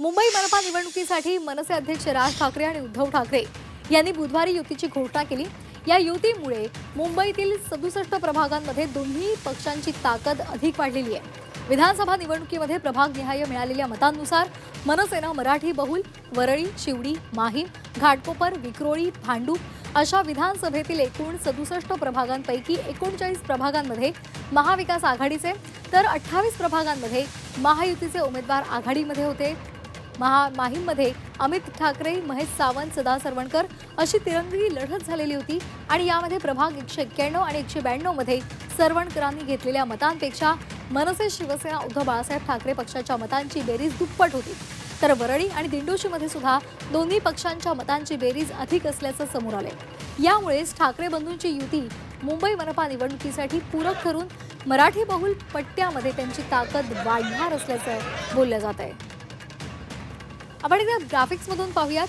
मुंबई मनपा निवडणुकीसाठी मनसे अध्यक्ष राज ठाकरे आणि उद्धव ठाकरे यांनी बुधवारी युतीची घोषणा केली। या युतीमुळे मुंबईतील 67 प्रभागांमध्ये दोन्ही पक्षांची ताकद अधिक वाढलेली आहे। विधानसभा निवडणुकीमध्ये प्रभागनिहाय मिळालेल्या मतांनुसार मनसेनं मराठी बहुल, वरळी, शिवडी, माहीम, घाटकोपर, विक्रोळी, भांडूप अशा विधानसभेतील एकूण 67 प्रभागांपैकी 39 प्रभागांमध्ये महाविकास आघाडीचे तर 28 प्रभागांमध्ये महायुतीचे उमेदवार आघाडीमध्ये होते। माहीममध्ये अमित ठाकरे, महेश सावंत, सदा सरवणकर अशी तिरंगी लढत झालेली होती आणि यामध्ये प्रभाग 191 आणि 192 मध्ये सरवणकरांनी घेतलेल्या मतांपेक्षा मनसे शिवसेना उद्धव बाळासाहेब ठाकरे पक्षाच्या मतांची बेरीज दुप्पट होती। तर वरळी आणि दिंडोशीमध्ये सुद्धा दोन्ही पक्षांच्या मतांची बेरीज अधिक असल्याचं समोर आले। यामुळेच ठाकरे बंधूंची युती मुंबई मनपा निवडणुकीसाठी पूरक ठरून मराठी बहुल पट्ट्यामध्ये त्यांची ताकद वाढणार असल्याचं बोललं जात आहे। आपण एकदा ग्राफिक्समधून पाहूयात।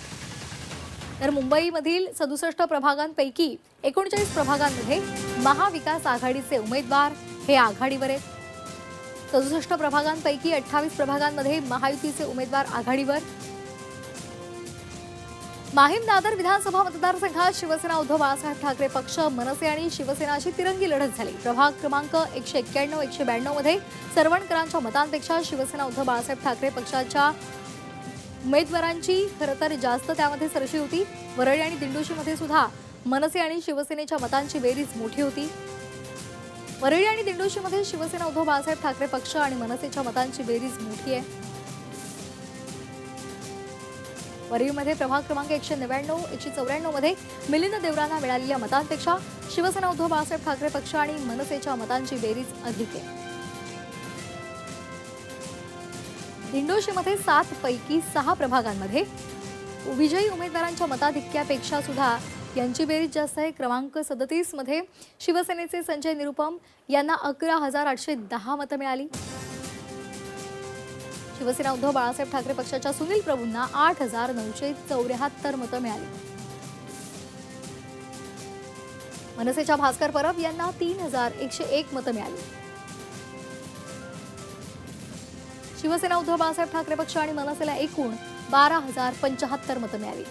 तर मुंबईमधील 67 प्रभागांपैकी 39 प्रभागांमध्ये महाविकास आघाडीचे उमेदवार हे आघाडीवर आहेत। 67 प्रभागांपैकी 28 प्रभागांमध्ये महायुतीचे उमेदवार आघाडीवर। माहीम दादर विधानसभा मतदारसंघात शिवसेना उद्धव बाळासाहेब ठाकरे पक्ष, मनसे आणि शिवसेना अशी तिरंगी लढत झाली। प्रभाग क्रमांक 191, 192 मध्ये सरवणकरांच्या मतांपेक्षा शिवसेना उद्धव बाळासाहेब ठाकरे पक्षाच्या उमेदवारांची खरंतर जास्त त्यामध्ये सरशी होती। वरळी आणि दिंडोशीमध्ये सुद्धा मनसे आणि शिवसेनेच्या मतांची बेरीज मोठी होती। वरळी आणि दिंडोशीमध्ये शिवसेना उद्धव बाळासाहेब ठाकरे पक्ष आणि मनसेच्या मतांची बेरीज मोठी आहे। वरळीमध्ये प्रभाग क्रमांक 199, 194 मध्ये मिलिंद देवरांना मिळालेल्या मतांपेक्षा शिवसेना उद्धव बाळासाहेब ठाकरे पक्ष आणि मनसेच्या मतांची बेरीज अधिक आहे। दिंडोशीमध्ये 7 पैकी 6 प्रभागांमध्ये विजयी उमेदवारांच्या मताधिक्यापेक्षा सुद्धा यांची बेरीज जास्त आहे। क्रमांक 37 मध्ये शिवसेनेचे संजय निरुपम यांना 11,810 मतं मिळाली। शिवसेना उद्धव बाळासाहेब ठाकरे पक्षाच्या सुनील प्रभूंना 8,974 मतं मिळाली। मनसेच्या भास्कर परब यांना 3,101 मतं मिळाली। शिवसेना उद्धव बाळासाहेब ठाकरे पक्ष आणि मनसेला एकूण 12,075 मतं मिळाली।